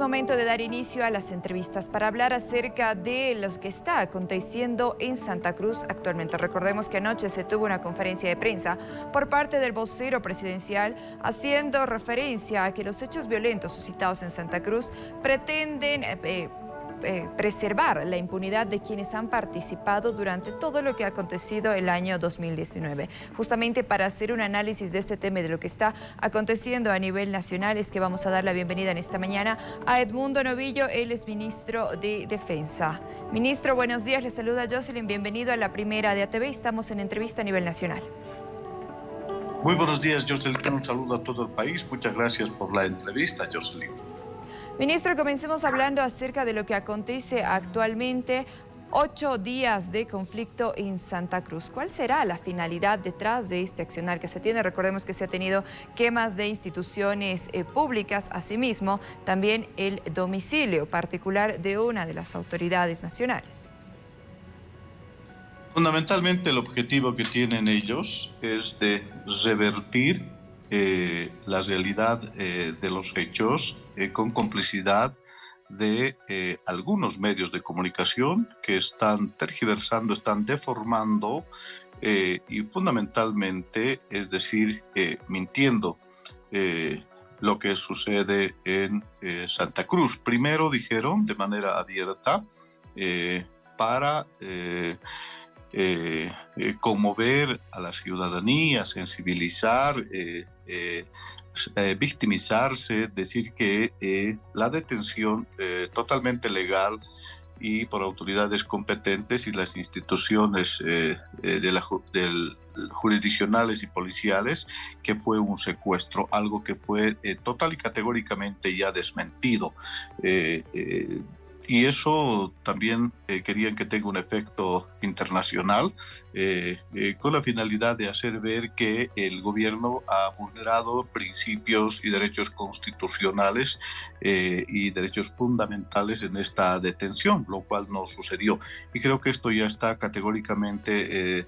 momento de dar inicio a las entrevistas para hablar acerca de lo que está aconteciendo en Santa Cruz actualmente. Recordemos que anoche se tuvo una conferencia de prensa por parte del vocero presidencial haciendo referencia a que los hechos violentos suscitados en Santa Cruz pretenden preservar la impunidad de quienes han participado durante todo lo que ha acontecido el año 2019. Justamente para hacer un análisis de este tema y de lo que está aconteciendo a nivel nacional es que vamos a dar la bienvenida en esta mañana a Edmundo Novillo, él es ministro de Defensa. Ministro, buenos días, le saluda Jocelyn, bienvenido a la primera de ATV, estamos en entrevista a nivel nacional. Muy buenos días, Jocelyn, un saludo a todo el país, muchas gracias por la entrevista, Jocelyn. Ministro, comencemos hablando acerca de lo que acontece actualmente. 8 días de conflicto en Santa Cruz. ¿Cuál será la finalidad detrás de este accionar que se tiene? Recordemos que se ha tenido quemas de instituciones públicas, asimismo también el domicilio particular de una de las autoridades nacionales. Fundamentalmente el objetivo que tienen ellos es de revertir la realidad de los hechos con complicidad de algunos medios de comunicación que están tergiversando, están deformando y fundamentalmente, es decir, mintiendo lo que sucede en Santa Cruz. Primero dijeron de manera abierta para conmover a la ciudadanía, sensibilizar, victimizarse, decir que la detención totalmente legal y por autoridades competentes y las instituciones jurisdiccionales y policiales, que fue un secuestro, algo que fue total y categóricamente ya desmentido. Y eso también querían que tenga un efecto internacional con la finalidad de hacer ver que el gobierno ha vulnerado principios y derechos constitucionales y derechos fundamentales en esta detención, lo cual no sucedió. Y creo que esto ya está categóricamente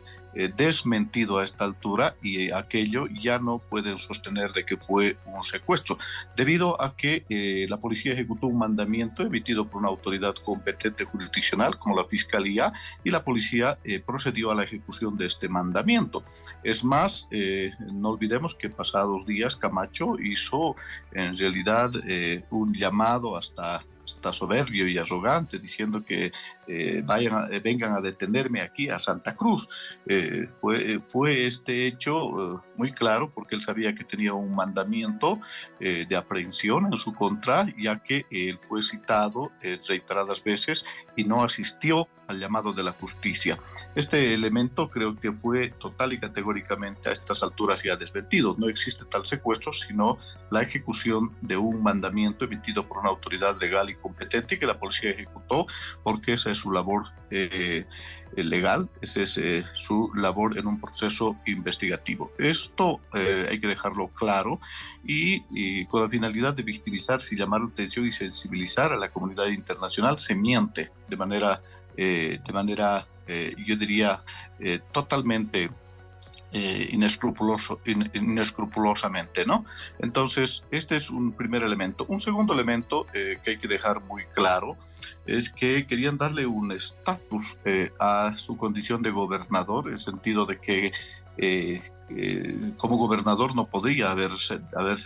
desmentido a esta altura y aquello ya no pueden sostener de que fue un secuestro, debido a que la policía ejecutó un mandamiento emitido por una autoridad competente jurisdiccional como la Fiscalía y la policía procedió a la ejecución de este mandamiento. Es más, no olvidemos que pasados días Camacho hizo en realidad un llamado hasta soberbio y arrogante, diciendo que vengan a detenerme aquí a Santa Cruz. Fue este hecho muy claro porque él sabía que tenía un mandamiento de aprehensión en su contra, ya que él fue citado reiteradas veces y no asistió al llamado de la justicia. Este elemento creo que fue total y categóricamente a estas alturas ya desmentido. No existe tal secuestro, sino la ejecución de un mandamiento emitido por una autoridad legal y competente que la policía ejecutó, porque esa es su labor legal, esa es su labor en un proceso investigativo. Esto hay que dejarlo claro y con la finalidad de victimizarse y llamar la atención y sensibilizar a la comunidad internacional se miente de manera yo diría, totalmente inescrupulosamente, ¿no? Entonces, este es un primer elemento. Un segundo elemento que hay que dejar muy claro es que querían darle un estatus a su condición de gobernador, en el sentido de que como gobernador no podía haberse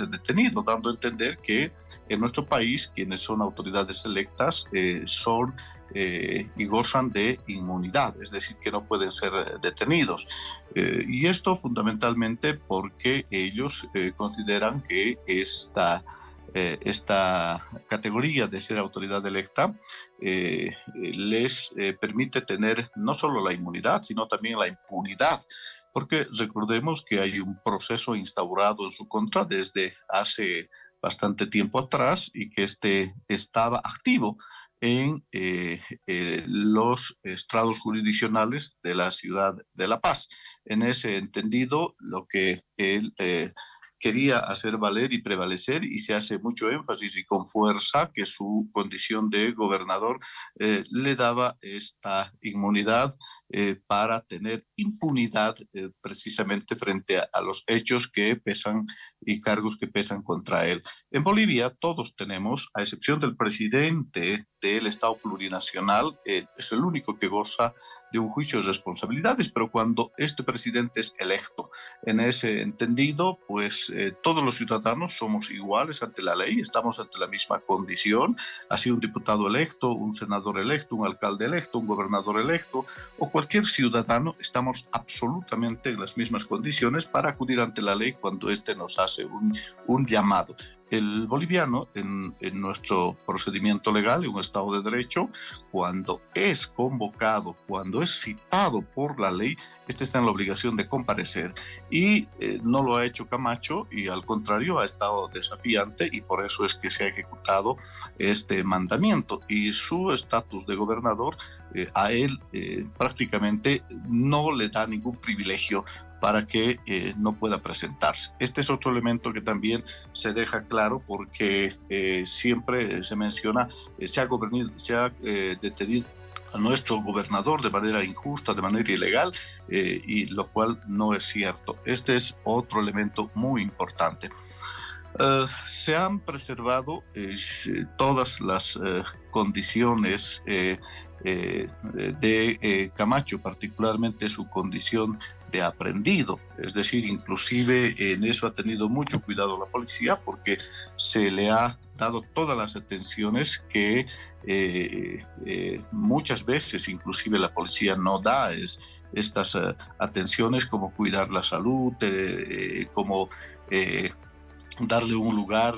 detenido, dando a entender que en nuestro país quienes son autoridades electas son y gozan de inmunidad, es decir, que no pueden ser detenidos. Y esto fundamentalmente porque ellos consideran que esta categoría de ser autoridad electa les permite tener no solo la inmunidad, sino también la impunidad, porque recordemos que hay un proceso instaurado en su contra desde hace bastante tiempo atrás y que estaba activo en los estrados jurisdiccionales de la ciudad de La Paz. En ese entendido, lo que él quería hacer valer y prevalecer, y se hace mucho énfasis y con fuerza que su condición de gobernador le daba esta inmunidad para tener impunidad precisamente frente a los hechos que pesan y cargos que pesan contra él. En Bolivia todos tenemos, a excepción del presidente del Estado plurinacional, es el único que goza de un juicio de responsabilidades, pero cuando este presidente es electo, en ese entendido, pues todos los ciudadanos somos iguales ante la ley, estamos ante la misma condición, así un diputado electo, un senador electo, un alcalde electo, un gobernador electo o cualquier ciudadano, estamos absolutamente en las mismas condiciones para acudir ante la ley cuando éste nos hace un llamado. El boliviano, en nuestro procedimiento legal, en un Estado de Derecho, cuando es convocado, cuando es citado por la ley, este está en la obligación de comparecer y no lo ha hecho Camacho y al contrario ha estado desafiante y por eso es que se ha ejecutado este mandamiento y su estatus de gobernador a él prácticamente no le da ningún privilegio para que no pueda presentarse. Este es otro elemento que también se deja claro porque siempre se menciona, se ha detenido a nuestro gobernador de manera injusta, de manera ilegal, y lo cual no es cierto. Este es otro elemento muy importante. Se han preservado todas las condiciones de Camacho, particularmente su condición de aprendido, es decir, inclusive en eso ha tenido mucho cuidado la policía porque se le ha dado todas las atenciones que muchas veces inclusive la policía no da, estas atenciones como cuidar la salud, como darle un lugar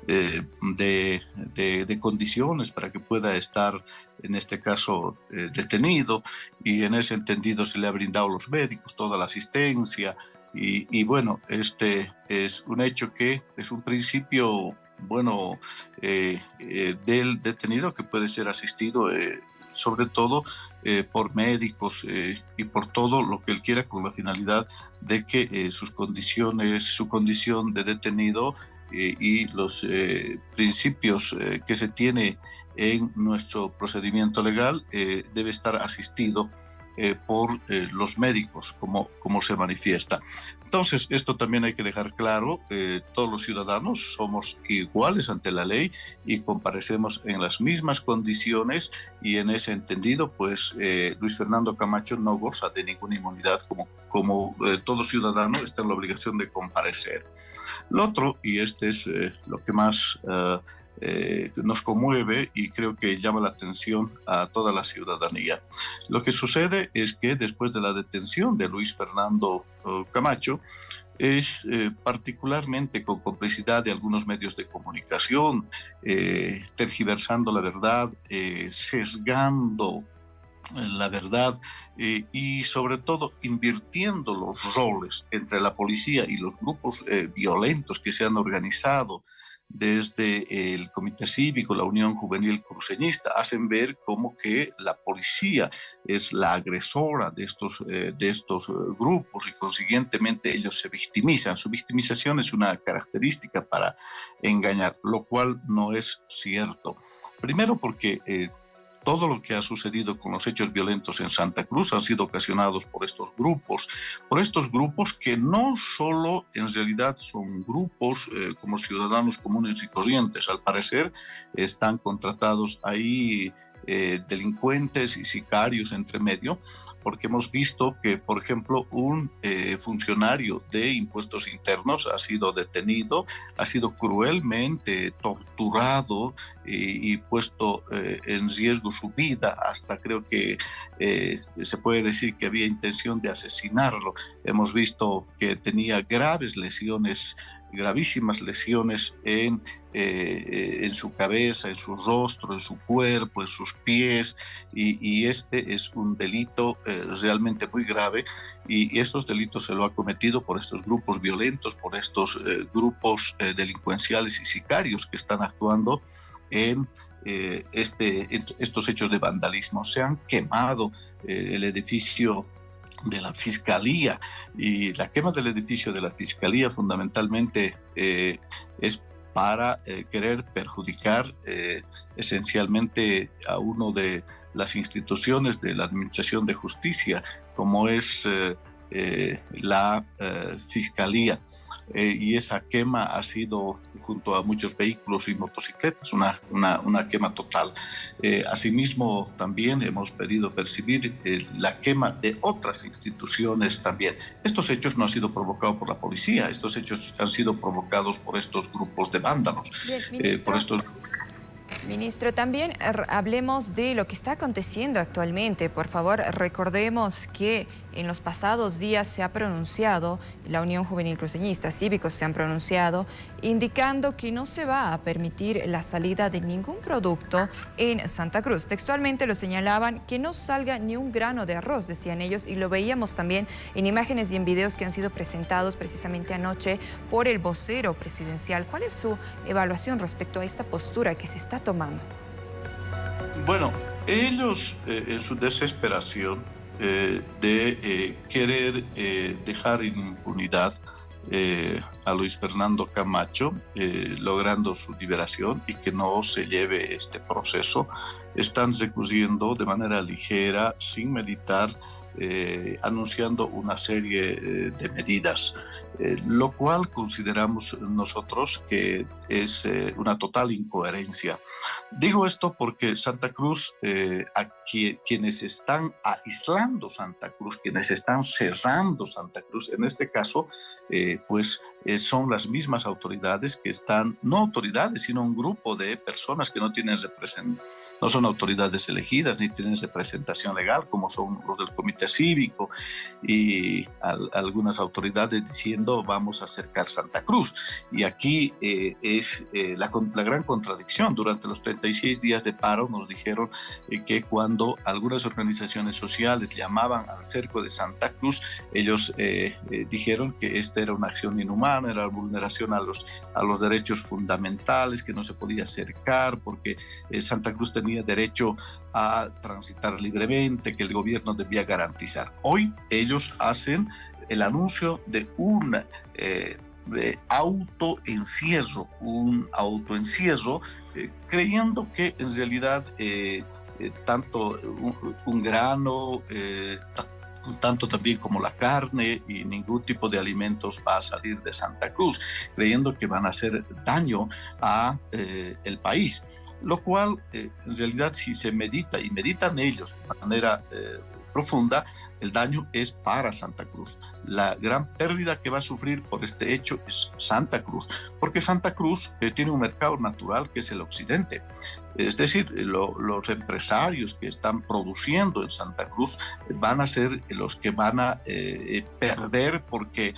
de condiciones para que pueda estar, en este caso, detenido, y en ese entendido se le ha brindado a los médicos toda la asistencia, y bueno, este es un hecho que es un principio, bueno, del detenido que puede ser asistido sobre todo por médicos y por todo lo que él quiera con la finalidad de que su condición de detenido y los principios que se tiene en nuestro procedimiento legal debe estar asistido por los médicos, como se manifiesta. Entonces, esto también hay que dejar claro, todos los ciudadanos somos iguales ante la ley y comparecemos en las mismas condiciones y en ese entendido, pues Luis Fernando Camacho no goza de ninguna inmunidad como todo ciudadano está en la obligación de comparecer. Lo otro, y este es lo que más nos conmueve y creo que llama la atención a toda la ciudadanía. Lo que sucede es que después de la detención de Luis Fernando Camacho, es particularmente con complicidad de algunos medios de comunicación, tergiversando la verdad, sesgando la verdad y sobre todo invirtiendo los roles entre la policía y los grupos violentos que se han organizado desde el Comité Cívico, la Unión Juvenil Cruceñista, hacen ver como que la policía es la agresora de estos grupos y consiguientemente ellos se victimizan. Su victimización es una característica para engañar, lo cual no es cierto. Primero porque todo lo que ha sucedido con los hechos violentos en Santa Cruz han sido ocasionados por estos grupos que no solo en realidad son grupos como ciudadanos comunes y corrientes, al parecer están contratados ahí delincuentes y sicarios entre medio, porque hemos visto que, por ejemplo, un funcionario de impuestos internos ha sido detenido, ha sido cruelmente torturado y puesto en riesgo su vida, hasta creo que se puede decir que había intención de asesinarlo. Hemos visto que tenía gravísimas lesiones en su cabeza, en su rostro, en su cuerpo, en sus pies, y este es un delito realmente muy grave, y estos delitos se lo ha cometido por estos grupos violentos, por estos grupos delincuenciales y sicarios que están actuando en estos hechos de vandalismo. Se han quemado el edificio de la Fiscalía, y la quema del edificio de la Fiscalía fundamentalmente es para querer perjudicar esencialmente a uno de las instituciones de la Administración de Justicia, como es la Fiscalía. Y esa quema ha sido, junto a muchos vehículos y motocicletas, una quema total. Asimismo, también hemos pedido percibir la quema de otras instituciones también. Estos hechos no han sido provocados por la policía, estos hechos han sido provocados por estos grupos de vándalos. Bien, ministro, también hablemos de lo que está aconteciendo actualmente. Por favor, recordemos que en los pasados días se ha pronunciado, la Unión Juvenil Cruceñista, cívicos se han pronunciado, indicando que no se va a permitir la salida de ningún producto en Santa Cruz. Textualmente lo señalaban, que no salga ni un grano de arroz, decían ellos, y lo veíamos también en imágenes y en videos que han sido presentados precisamente anoche por el vocero presidencial. ¿Cuál es su evaluación respecto a esta postura que se está tomando? Bueno, ellos en su desesperación de querer dejar en impunidad a Luis Fernando Camacho, logrando su liberación y que no se lleve este proceso, están recurriendo de manera ligera, sin meditar, anunciando una serie de medidas, lo cual consideramos nosotros que es una total incoherencia. Digo esto porque Santa Cruz, quienes están aislando Santa Cruz, quienes están cerrando Santa Cruz, en este caso, son las mismas autoridades que están, no autoridades, sino un grupo de personas que no son autoridades elegidas ni tienen representación legal, como son los del Comité Cívico y algunas autoridades diciendo vamos a acercar Santa Cruz. Y aquí es la gran contradicción. Durante los 36 días de paro nos dijeron que cuando algunas organizaciones sociales llamaban al cerco de Santa Cruz, ellos dijeron que esta era una acción inhumana, era vulneración a los derechos fundamentales, que no se podía acercar porque Santa Cruz tenía derecho a transitar libremente, que el gobierno debía garantizar. Hoy ellos hacen el anuncio de un autoencierro, creyendo que en realidad tanto un grano, tanto también como la carne y ningún tipo de alimentos va a salir de Santa Cruz, creyendo que van a hacer daño a el país. Lo cual, en realidad, si se medita, y meditan ellos de manera profunda, el daño es para Santa Cruz. La gran pérdida que va a sufrir por este hecho es Santa Cruz, porque Santa Cruz tiene un mercado natural que es el occidente. Es decir, los empresarios que están produciendo en Santa Cruz van a ser los que van a perder, porque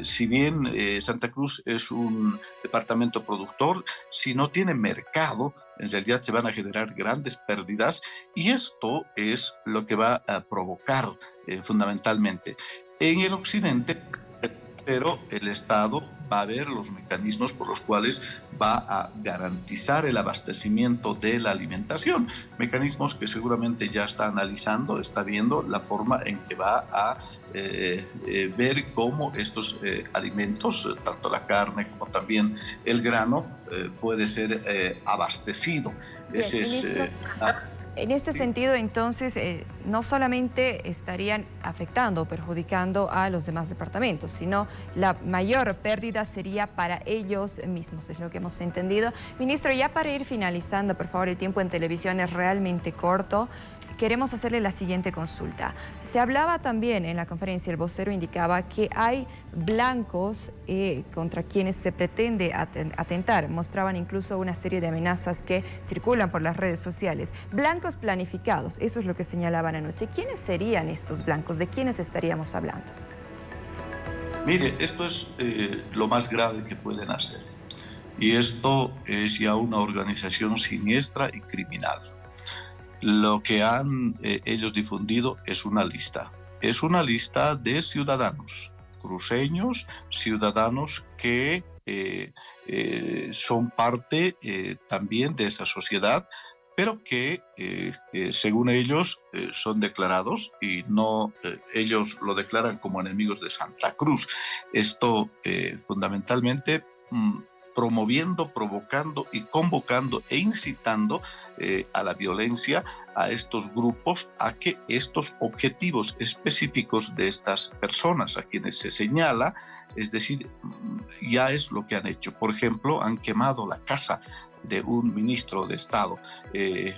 si bien Santa Cruz es un departamento productor, si no tiene mercado, en realidad se van a generar grandes pérdidas, y esto es lo que va a provocar fundamentalmente en el occidente, pero el Estado va a ver los mecanismos por los cuales va a garantizar el abastecimiento de la alimentación, mecanismos que seguramente ya está analizando, está viendo la forma en que va a ver cómo estos alimentos, tanto la carne como también el grano, puede ser abastecido. Bien, en este sentido, entonces, no solamente estarían afectando o perjudicando a los demás departamentos, sino la mayor pérdida sería para ellos mismos, es lo que hemos entendido. Ministro, ya para ir finalizando, por favor, el tiempo en televisión es realmente corto. Queremos hacerle la siguiente consulta. Se hablaba también en la conferencia, el vocero indicaba que hay blancos contra quienes se pretende atentar. Mostraban incluso una serie de amenazas que circulan por las redes sociales. Blancos planificados, eso es lo que señalaban anoche. ¿Quiénes serían estos blancos? ¿De quiénes estaríamos hablando? Mire, esto es lo más grave que pueden hacer. Y esto es ya una organización siniestra y criminal. Lo que han ellos difundido es una lista de ciudadanos cruceños, ciudadanos que son parte también de esa sociedad, pero que según ellos son declarados y no, ellos lo declaran como enemigos de Santa Cruz. Esto fundamentalmente promoviendo, provocando y convocando e incitando a la violencia a estos grupos, a que estos objetivos específicos de estas personas a quienes se señala, es decir, ya es lo que han hecho. Por ejemplo, han quemado la casa de un ministro de Estado.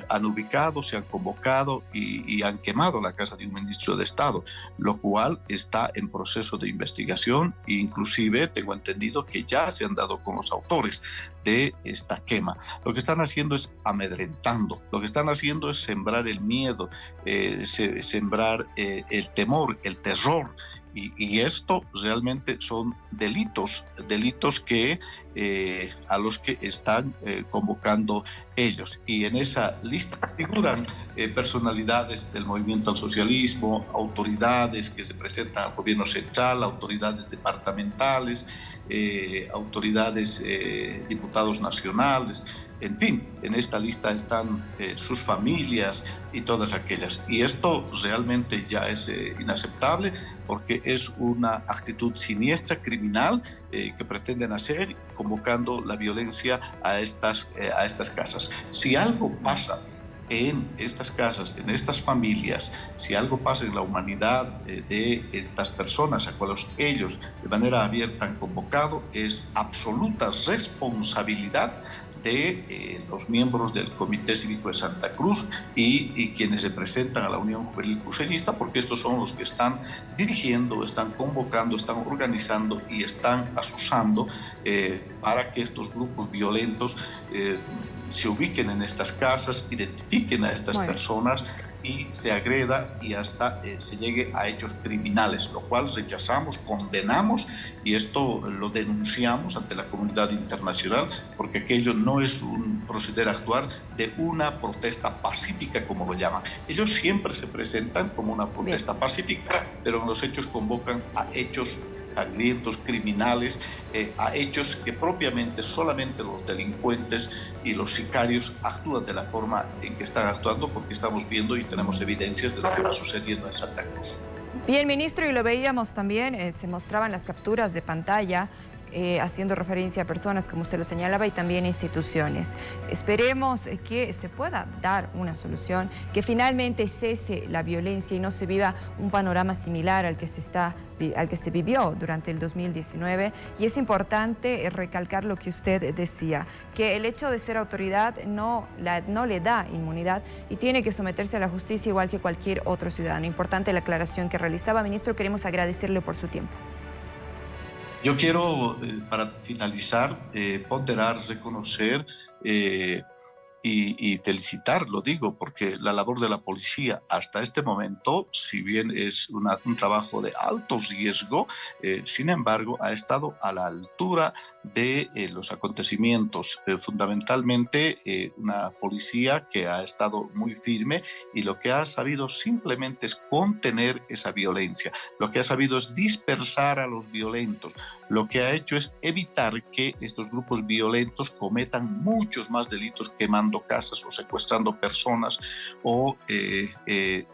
Han ubicado, se han convocado y han quemado la casa de un ministro de Estado, lo cual está en proceso de investigación e inclusive tengo entendido que ya se han dado con los autores de esta quema. Lo que están haciendo es amedrentando, lo que están haciendo es sembrar el miedo, sembrar el temor, el terror. Y esto realmente son delitos que, a los que están convocando ellos. Y en esa lista figuran personalidades del movimiento al socialismo, autoridades que se presentan al gobierno central, autoridades departamentales, autoridades, diputados nacionales. En fin, en esta lista están sus familias y todas aquellas. Y esto realmente ya es inaceptable porque es una actitud siniestra, criminal, que pretenden hacer, convocando la violencia a estas casas. Si algo pasa en estas casas, en estas familias, si algo pasa en la humanidad de estas personas a cuales ellos de manera abierta han convocado, es absoluta responsabilidad de los miembros del Comité Cívico de Santa Cruz y quienes representan a la Unión Juvenil Cruceñista, porque estos son los que están dirigiendo, están convocando, están organizando y están asusando para que estos grupos violentos se ubiquen en estas casas, identifiquen a estas personas y se agreda y hasta se llegue a hechos criminales, lo cual rechazamos, condenamos y esto lo denunciamos ante la comunidad internacional porque aquello no es un proceder a actuar de una protesta pacífica como lo llaman. Ellos siempre se presentan como una protesta pacífica, pero en los hechos convocan a hechos sangrientos, criminales, a hechos que propiamente solamente los delincuentes y los sicarios actúan de la forma en que están actuando, porque estamos viendo y tenemos evidencias de lo que va sucediendo en Santa Cruz. Bien, ministro, y lo veíamos también, se mostraban las capturas de pantalla haciendo referencia a personas, como usted lo señalaba, y también instituciones. Esperemos que se pueda dar una solución, que finalmente cese la violencia y no se viva un panorama similar al que se vivió durante el 2019. Y es importante recalcar lo que usted decía, que el hecho de ser autoridad no le da inmunidad y tiene que someterse a la justicia igual que cualquier otro ciudadano. Importante la aclaración que realizaba. Ministro, queremos agradecerle por su tiempo. Yo quiero, para finalizar, ponderar, reconocer y felicitar, lo digo, porque la labor de la policía hasta este momento, si bien es un trabajo de alto riesgo, sin embargo, ha estado a la altura de los acontecimientos. Fundamentalmente, una policía que ha estado muy firme y lo que ha sabido simplemente es contener esa violencia. Lo que ha sabido es dispersar a los violentos. Lo que ha hecho es evitar que estos grupos violentos cometan muchos más delitos, quemando casas o secuestrando personas o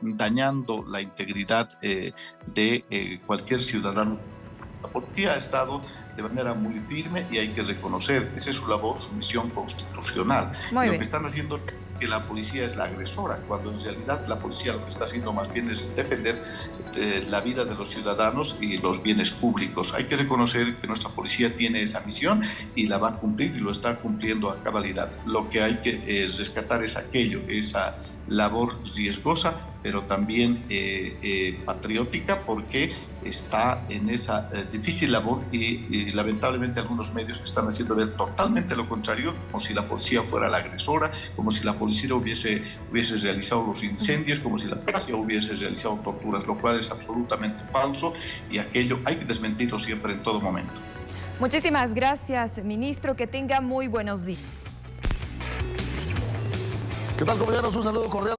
dañando la integridad de cualquier ciudadano. La policía ha estado de manera muy firme y hay que reconocer, esa es su labor, su misión constitucional. Lo que están haciendo es que la policía es la agresora, cuando en realidad la policía lo que está haciendo más bien es defender la vida de los ciudadanos y los bienes públicos. Hay que reconocer que nuestra policía tiene esa misión y la va a cumplir y lo está cumpliendo a cabalidad. Lo que hay que rescatar es aquello, esa labor riesgosa, pero también patriótica, porque está en esa difícil labor y lamentablemente algunos medios están haciendo ver totalmente lo contrario, como si la policía fuera la agresora, como si la policía hubiese realizado los incendios, como si la policía hubiese realizado torturas, lo cual es absolutamente falso y aquello hay que desmentirlo siempre en todo momento. Muchísimas gracias, ministro, que tenga muy buenos días. ¿Qué tal, compañeros? Un saludo cordial.